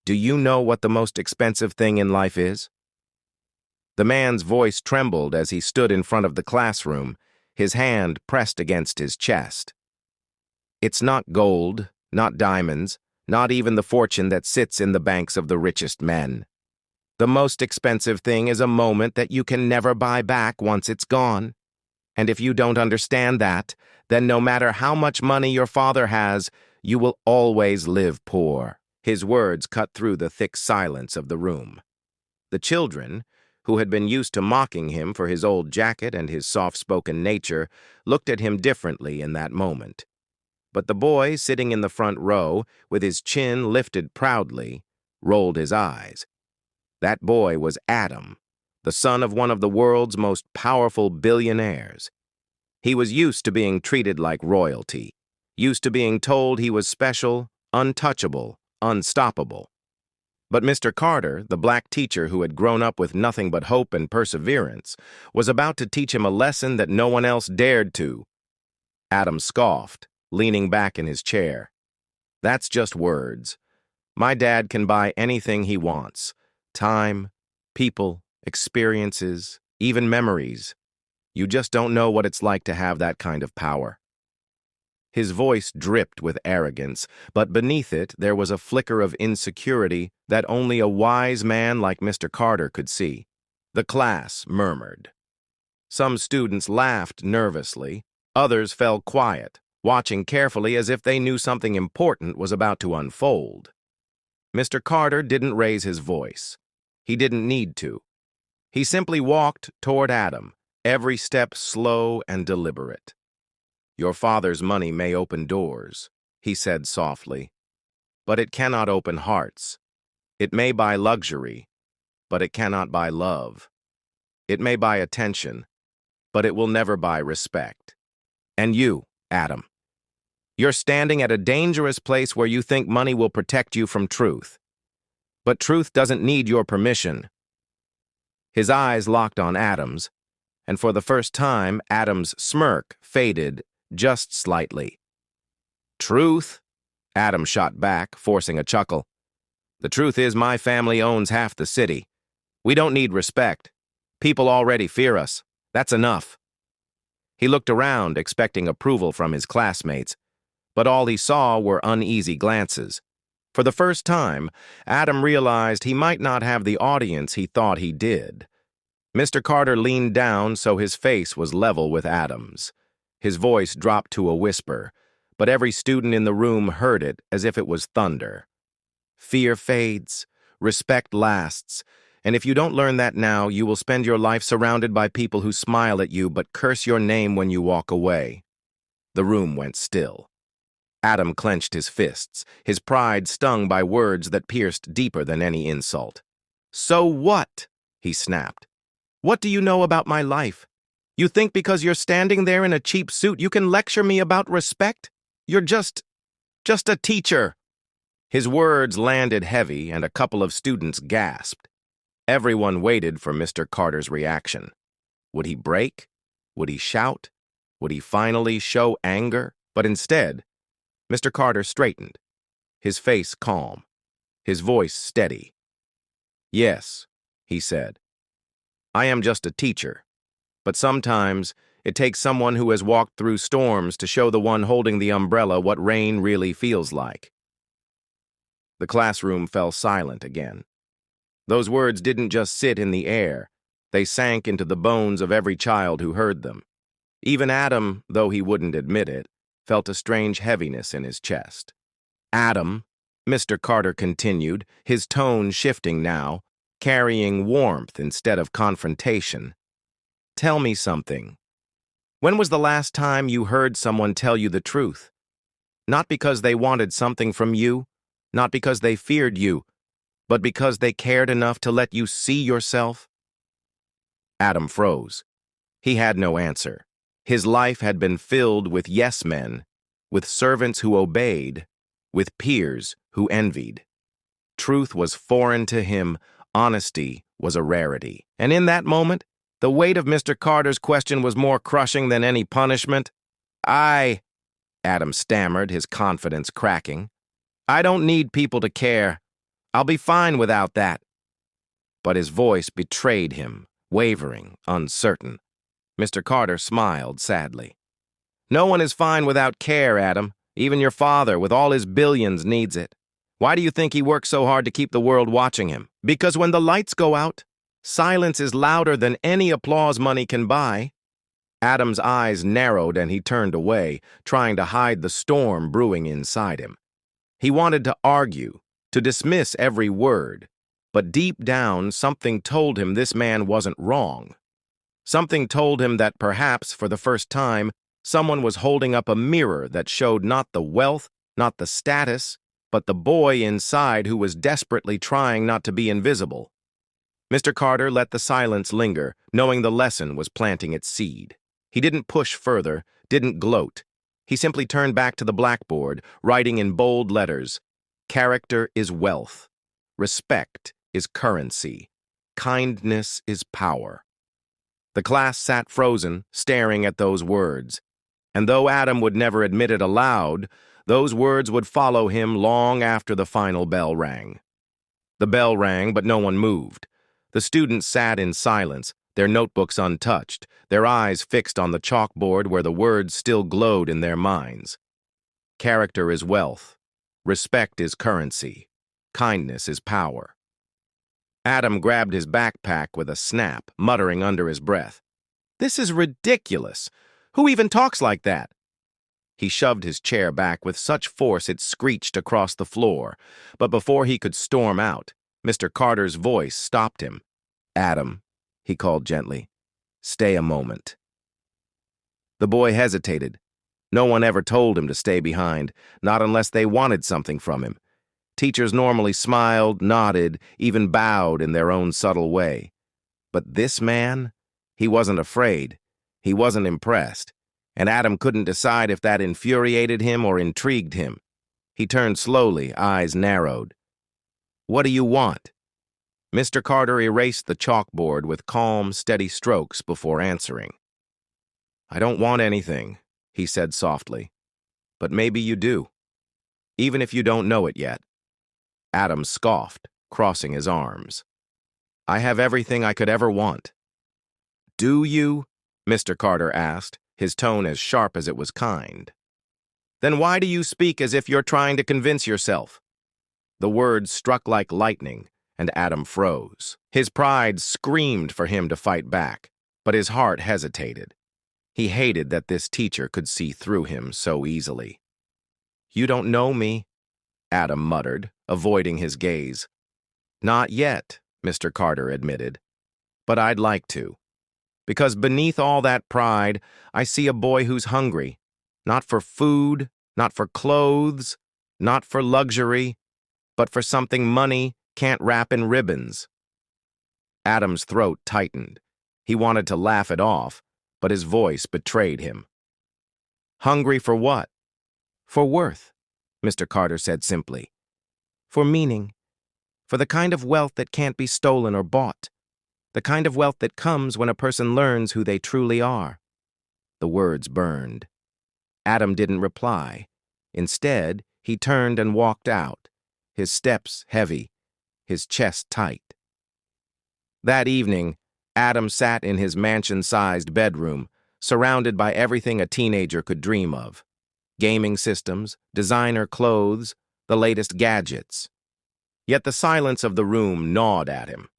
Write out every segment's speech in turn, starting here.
Do you know what the most expensive thing in life is? The man's voice trembled as he stood in front of the classroom, his hand pressed against his chest. It's not gold, not diamonds, not even the fortune that sits in the banks of the richest men. The most expensive thing is a moment that you can never buy back once it's gone. And if you don't understand that, then no matter how much money your father has, you will always live poor. His words cut through the thick silence of the room. The children, who had been used to mocking him for his old jacket and his soft-spoken nature, looked at him differently in that moment. But the boy, sitting in the front row, with his chin lifted proudly, rolled his eyes. That boy was Adam, the son of one of the world's most powerful billionaires. He was used to being treated like royalty, used to being told he was special, untouchable, unstoppable. But Mr. Carter, the black teacher who had grown up with nothing but hope and perseverance, was about to teach him a lesson that no one else dared to. Adam scoffed, leaning back in his chair. That's just words. My dad can buy anything he wants. Time, people, experiences, even memories. You just don't know what it's like to have that kind of power. His voice dripped with arrogance, but beneath it there was a flicker of insecurity that only a wise man like Mr. Carter could see. The class murmured. Some students laughed nervously, others fell quiet, watching carefully as if they knew something important was about to unfold. Mr. Carter didn't raise his voice. He didn't need to. He simply walked toward Adam, every step slow and deliberate. Your father's money may open doors, he said softly, but it cannot open hearts. It may buy luxury, but it cannot buy love. It may buy attention, but it will never buy respect. And you, Adam, you're standing at a dangerous place where you think money will protect you from truth. But truth doesn't need your permission. His eyes locked on Adam's, and for the first time, Adam's smirk faded just slightly. Truth? Adam shot back, forcing a chuckle. The truth is my family owns half the city. We don't need respect. People already fear us. That's enough. He looked around, expecting approval from his classmates, but all he saw were uneasy glances. For the first time, Adam realized he might not have the audience he thought he did. Mr. Carter leaned down so his face was level with Adam's. His voice dropped to a whisper, but every student in the room heard it as if it was thunder. Fear fades, respect lasts, and if you don't learn that now, you will spend your life surrounded by people who smile at you but curse your name when you walk away. The room went still. Adam clenched his fists, his pride stung by words that pierced deeper than any insult. So what? He snapped. What do you know about my life? You think because you're standing there in a cheap suit you can lecture me about respect? You're just a teacher. His words landed heavy and a couple of students gasped. Everyone waited for Mr. Carter's reaction. Would he break? Would he shout? Would he finally show anger? But instead, Mr. Carter straightened, his face calm, his voice steady. Yes, he said. I am just a teacher, but sometimes it takes someone who has walked through storms to show the one holding the umbrella what rain really feels like. The classroom fell silent again. Those words didn't just sit in the air, they sank into the bones of every child who heard them. Even Adam, though he wouldn't admit it, felt a strange heaviness in his chest. Adam, Mr. Carter continued, his tone shifting now, carrying warmth instead of confrontation. Tell me something. When was the last time you heard someone tell you the truth? Not because they wanted something from you, not because they feared you, but because they cared enough to let you see yourself? Adam froze. He had no answer. His life had been filled with yes men, with servants who obeyed, with peers who envied. Truth was foreign to him, honesty was a rarity. And in that moment, the weight of Mr. Carter's question was more crushing than any punishment. Adam stammered, his confidence cracking. I don't need people to care. I'll be fine without that. But his voice betrayed him, wavering, uncertain. Mr. Carter smiled sadly. No one is fine without care, Adam. Even your father, with all his billions, needs it. Why do you think he works so hard to keep the world watching him? Because when the lights go out, silence is louder than any applause money can buy. Adam's eyes narrowed and he turned away, trying to hide the storm brewing inside him. He wanted to argue, to dismiss every word, but deep down something told him this man wasn't wrong. Something told him that perhaps, for the first time, someone was holding up a mirror that showed not the wealth, not the status, but the boy inside who was desperately trying not to be invisible. Mr. Carter let the silence linger, knowing the lesson was planting its seed. He didn't push further, didn't gloat. He simply turned back to the blackboard, writing in bold letters, "Character is wealth. Respect is currency. Kindness is power." The class sat frozen, staring at those words. And though Adam would never admit it aloud, those words would follow him long after the final bell rang. The bell rang, but no one moved. The students sat in silence, their notebooks untouched, their eyes fixed on the chalkboard where the words still glowed in their minds. Character is wealth. Respect is currency. Kindness is power. Adam grabbed his backpack with a snap, muttering under his breath, "This is ridiculous. Who even talks like that?" He shoved his chair back with such force it screeched across the floor, but before he could storm out, Mr. Carter's voice stopped him. "Adam," he called gently, "stay a moment." The boy hesitated. No one ever told him to stay behind, not unless they wanted something from him. Teachers normally smiled, nodded, even bowed in their own subtle way. But this man, he wasn't afraid. He wasn't impressed. And Adam couldn't decide if that infuriated him or intrigued him. He turned slowly, eyes narrowed. "What do you want?" Mr. Carter erased the chalkboard with calm, steady strokes before answering. "I don't want anything," he said softly. "But maybe you do. Even if you don't know it yet." Adam scoffed, crossing his arms. "I have everything I could ever want." "Do you?" Mr. Carter asked, his tone as sharp as it was kind. "Then why do you speak as if you're trying to convince yourself?" The words struck like lightning, and Adam froze. His pride screamed for him to fight back, but his heart hesitated. He hated that this teacher could see through him so easily. "You don't know me," Adam muttered, avoiding his gaze. "Not yet," Mr. Carter admitted. "But I'd like to. Because beneath all that pride, I see a boy who's hungry. Not for food, not for clothes, not for luxury, but for something money can't wrap in ribbons." Adam's throat tightened. He wanted to laugh it off, but his voice betrayed him. "Hungry for what?" "For worth," Mr. Carter said simply. "For meaning. For the kind of wealth that can't be stolen or bought. The kind of wealth that comes when a person learns who they truly are." The words burned. Adam didn't reply. Instead, he turned and walked out, his steps heavy, his chest tight. That evening, Adam sat in his mansion-sized bedroom, surrounded by everything a teenager could dream of. Gaming systems, designer clothes, the latest gadgets. Yet the silence of the room gnawed at him.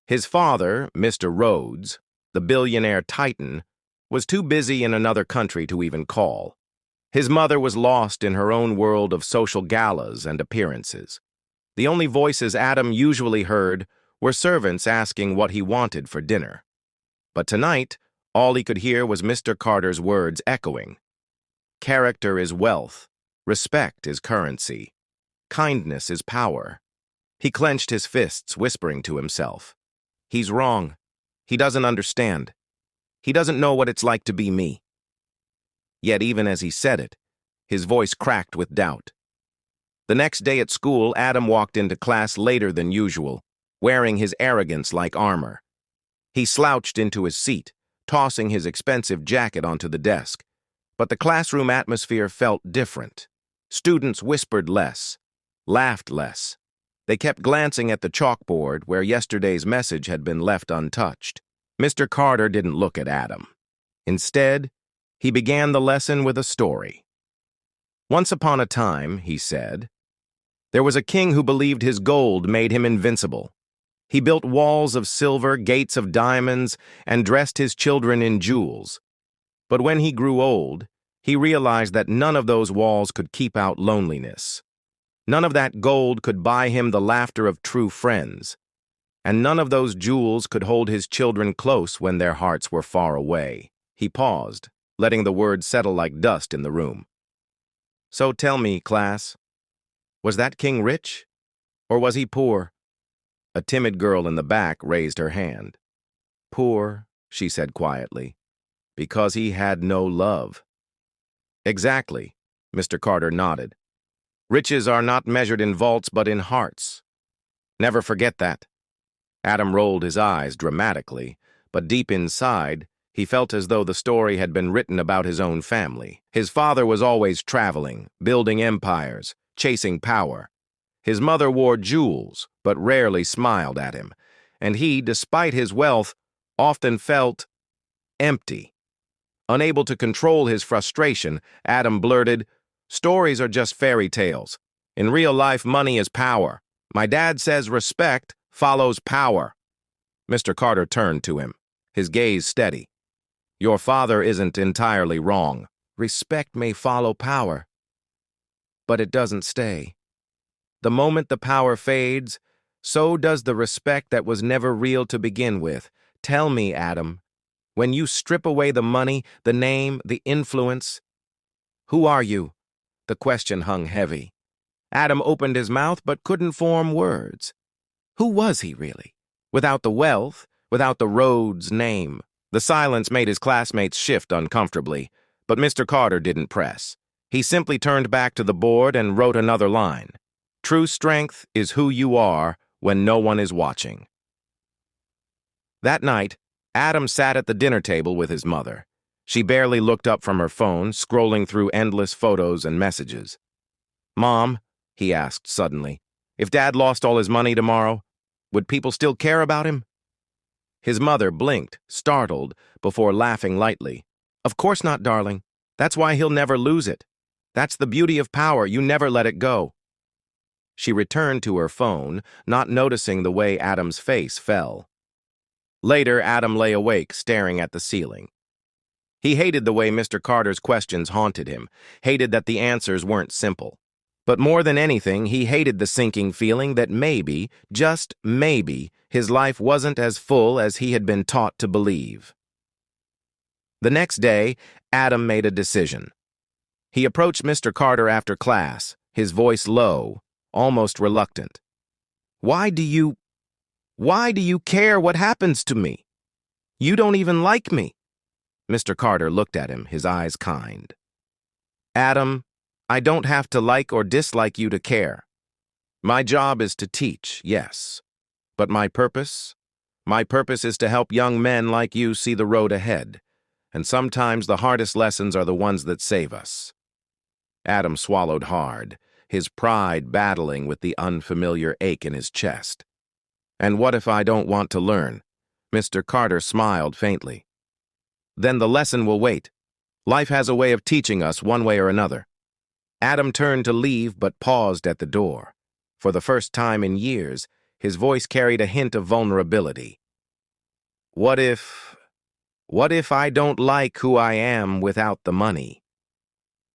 His father, Mr. Rhodes, the billionaire titan, was too busy in another country to even call. His mother was lost in her own world of social galas and appearances. The only voices Adam usually heard were servants asking what he wanted for dinner. But tonight, all he could hear was Mr. Carter's words echoing. "Character is wealth. Respect is currency. Kindness is power." He clenched his fists, whispering to himself. "He's wrong. He doesn't understand. He doesn't know what it's like to be me." Yet even as he said it, his voice cracked with doubt. The next day at school, Adam walked into class later than usual, wearing his arrogance like armor. He slouched into his seat, tossing his expensive jacket onto the desk. But the classroom atmosphere felt different. Students whispered less, laughed less. They kept glancing at the chalkboard where yesterday's message had been left untouched. Mr. Carter didn't look at Adam. Instead, he began the lesson with a story. Once upon a time, he said, there was a king who believed his gold made him invincible. He built walls of silver, gates of diamonds, and dressed his children in jewels. But when he grew old, he realized that none of those walls could keep out loneliness. None of that gold could buy him the laughter of true friends. And none of those jewels could hold his children close when their hearts were far away. He paused, letting the words settle like dust in the room. So tell me, class, was that king rich, or was he poor? A timid girl in the back raised her hand. Poor, she said quietly, because he had no love. Exactly, Mr. Carter nodded. Riches are not measured in vaults but in hearts. Never forget that. Adam rolled his eyes dramatically, but deep inside, he felt as though the story had been written about his own family. His father was always traveling, building empires, chasing power. His mother wore jewels, but rarely smiled at him, and he, despite his wealth, often felt empty. Unable to control his frustration, Adam blurted, "Stories are just fairy tales. In real life, money is power. My dad says respect follows power." Mr. Carter turned to him, his gaze steady. Your father isn't entirely wrong. Respect may follow power, but it doesn't stay. The moment the power fades, so does the respect that was never real to begin with. Tell me, Adam, when you strip away the money, the name, the influence, who are you? The question hung heavy. Adam opened his mouth but couldn't form words. Who was he really? Without the wealth, without the road's name. The silence made his classmates shift uncomfortably, but Mr. Carter didn't press. He simply turned back to the board and wrote another line. True strength is who you are when no one is watching. That night, Adam sat at the dinner table with his mother. She barely looked up from her phone, scrolling through endless photos and messages. Mom, he asked suddenly, if Dad lost all his money tomorrow, would people still care about him? His mother blinked, startled, before laughing lightly. Of course not, darling. That's why he'll never lose it. That's the beauty of power. You never let it go. She returned to her phone, not noticing the way Adam's face fell. Later, Adam lay awake, staring at the ceiling. He hated the way Mr. Carter's questions haunted him, hated that the answers weren't simple. But more than anything, he hated the sinking feeling that maybe, just maybe, his life wasn't as full as he had been taught to believe. The next day, Adam made a decision. He approached Mr. Carter after class, his voice low, almost reluctant. Why do you care what happens to me? You don't even like me. Mr. Carter looked at him, his eyes kind. Adam, I don't have to like or dislike you to care. My job is to teach, yes. But my purpose is to help young men like you see the road ahead. And sometimes the hardest lessons are the ones that save us. Adam swallowed hard, his pride battling with the unfamiliar ache in his chest. And what if I don't want to learn? Mr. Carter smiled faintly. Then the lesson will wait. Life has a way of teaching us one way or another. Adam turned to leave but paused at the door. For the first time in years, his voice carried a hint of vulnerability. What if I don't like who I am without the money?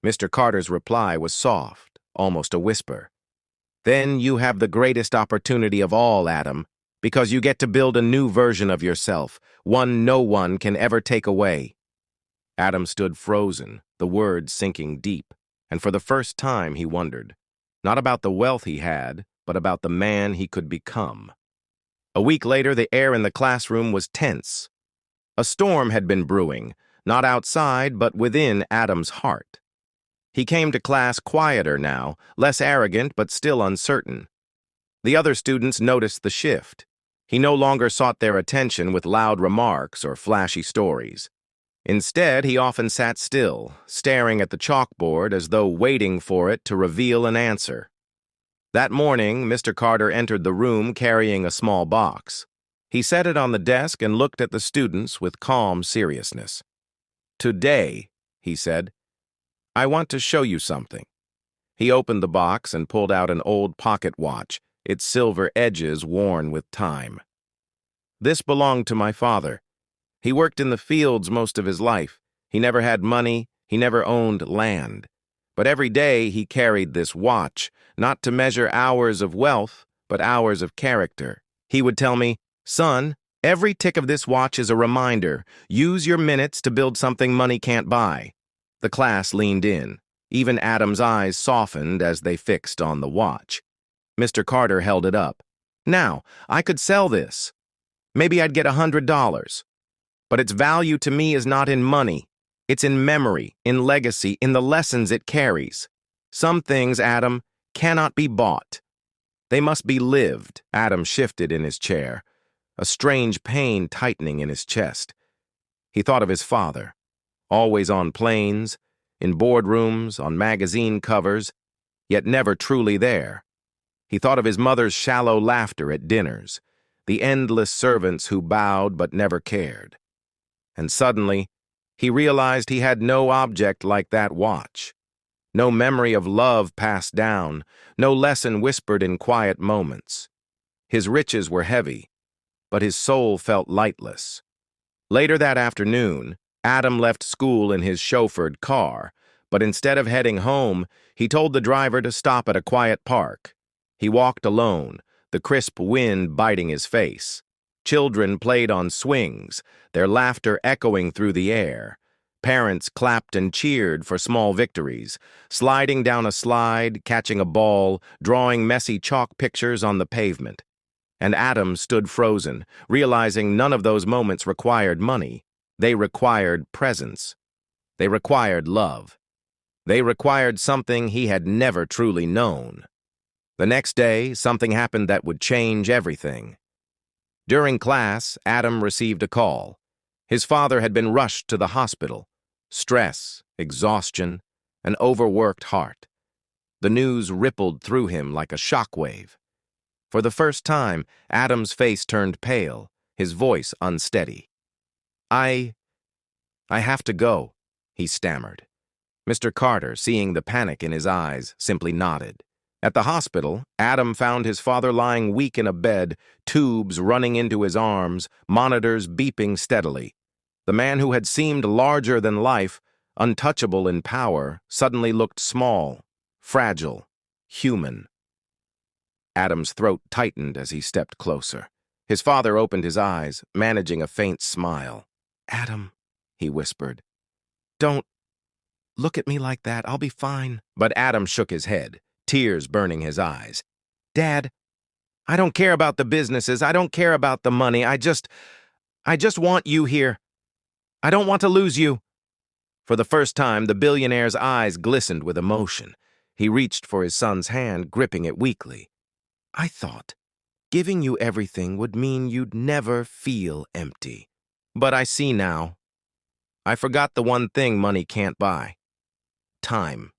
Mr. Carter's reply was soft, almost a whisper. Then you have the greatest opportunity of all, Adam, because you get to build a new version of yourself, one no one can ever take away. Adam stood frozen, the words sinking deep, and for the first time he wondered, not about the wealth he had, but about the man he could become. A week later, the air in the classroom was tense. A storm had been brewing, not outside, but within Adam's heart. He came to class quieter now, less arrogant, but still uncertain. The other students noticed the shift. He no longer sought their attention with loud remarks or flashy stories. Instead, he often sat still, staring at the chalkboard as though waiting for it to reveal an answer. That morning, Mr. Carter entered the room carrying a small box. He set it on the desk and looked at the students with calm seriousness. "Today," he said, "I want to show you something." He opened the box and pulled out an old pocket watch, its silver edges worn with time. "This belonged to my father. He worked in the fields most of his life. He never had money, he never owned land. But every day he carried this watch, not to measure hours of wealth, but hours of character. He would tell me, 'Son, every tick of this watch is a reminder. Use your minutes to build something money can't buy.'" The class leaned in. Even Adam's eyes softened as they fixed on the watch. Mr. Carter held it up. "Now, I could sell this. Maybe I'd get $100. But its value to me is not in money. It's in memory, in legacy, in the lessons it carries. Some things, Adam, cannot be bought. They must be lived." Adam shifted in his chair, a strange pain tightening in his chest. He thought of his father, always on planes, in boardrooms, on magazine covers, yet never truly there. He thought of his mother's shallow laughter at dinners, the endless servants who bowed but never cared. And suddenly, he realized he had no object like that watch. No memory of love passed down, no lesson whispered in quiet moments. His riches were heavy, but his soul felt lightless. Later that afternoon, Adam left school in his chauffeured car, but instead of heading home, he told the driver to stop at a quiet park. He walked alone, the crisp wind biting his face. Children played on swings, their laughter echoing through the air. Parents clapped and cheered for small victories, sliding down a slide, catching a ball, drawing messy chalk pictures on the pavement. And Adam stood frozen, realizing none of those moments required money. They required presence. They required love. They required something he had never truly known. The next day, something happened that would change everything. During class, Adam received a call. His father had been rushed to the hospital. Stress, exhaustion, an overworked heart. The news rippled through him like a shockwave. For the first time, Adam's face turned pale, his voice unsteady. I have to go," he stammered. Mr. Carter, seeing the panic in his eyes, simply nodded. At the hospital, Adam found his father lying weak in a bed, tubes running into his arms, monitors beeping steadily. The man who had seemed larger than life, untouchable in power, suddenly looked small, fragile, human. Adam's throat tightened as he stepped closer. His father opened his eyes, managing a faint smile. "Adam," he whispered, "don't look at me like that. I'll be fine." But Adam shook his head, tears burning his eyes. "Dad, I don't care about the businesses. I don't care about the money. I just want you here. I don't want to lose you." For the first time, the billionaire's eyes glistened with emotion. He reached for his son's hand, gripping it weakly. "I thought giving you everything would mean you'd never feel empty. But I see now. I forgot the one thing money can't buy. Time.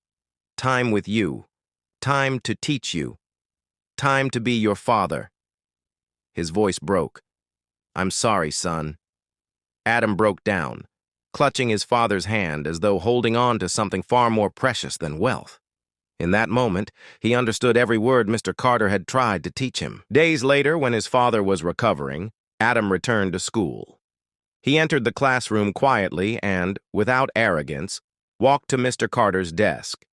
Time with you. Time to teach you. Time to be your father." His voice broke. "I'm sorry, son." Adam broke down, clutching his father's hand as though holding on to something far more precious than wealth. In that moment, he understood every word Mr. Carter had tried to teach him. Days later, when his father was recovering, Adam returned to school. He entered the classroom quietly and, without arrogance, walked to Mr. Carter's desk.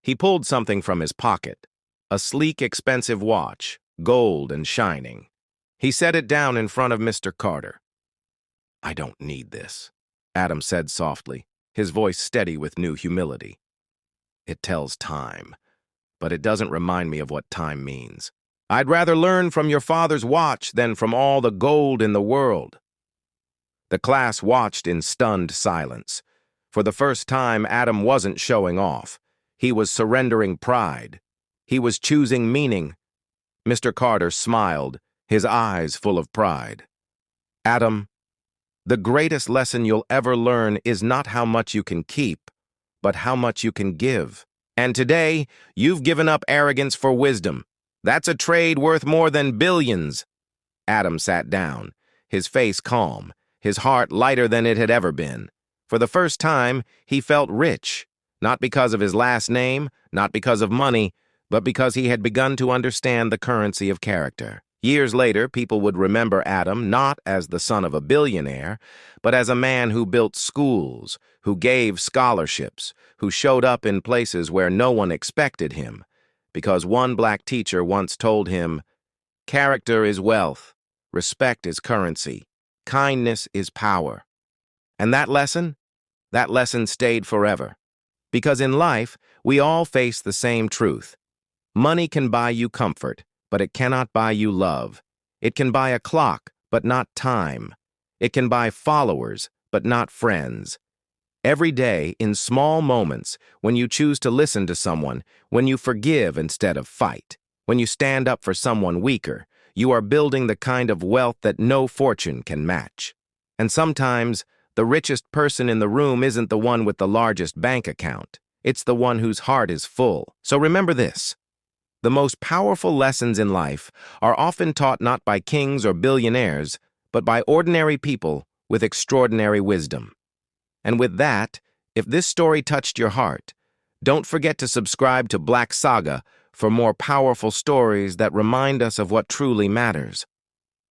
He pulled something from his pocket, a sleek, expensive watch, gold and shining. He set it down in front of Mr. Carter. "I don't need this," Adam said softly, his voice steady with new humility. "It tells time, but it doesn't remind me of what time means. I'd rather learn from your father's watch than from all the gold in the world." The class watched in stunned silence. For the first time, Adam wasn't showing off. He was surrendering pride. He was choosing meaning. Mr. Carter smiled, his eyes full of pride. "Adam, the greatest lesson you'll ever learn is not how much you can keep, but how much you can give. And today, you've given up arrogance for wisdom. That's a trade worth more than billions. Adam sat down, his face calm, his heart lighter than it had ever been. For the first time, he felt rich, not because of his last name, not because of money, but because he had begun to understand the currency of character. Years later, people would remember Adam not as the son of a billionaire, but as a man who built schools, who gave scholarships, who showed up in places where no one expected him, because one black teacher once told him, "Character is wealth, respect is currency, kindness is power." And that lesson stayed forever. Because in life, we all face the same truth. Money can buy you comfort, but it cannot buy you love. It can buy a clock, but not time. It can buy followers, but not friends. Every day, in small moments, when you choose to listen to someone, when you forgive instead of fight, when you stand up for someone weaker, you are building the kind of wealth that no fortune can match. And sometimes, the richest person in the room isn't the one with the largest bank account. It's the one whose heart is full. So remember this. The most powerful lessons in life are often taught not by kings or billionaires, but by ordinary people with extraordinary wisdom. And with that, if this story touched your heart, don't forget to subscribe to Black Saga for more powerful stories that remind us of what truly matters.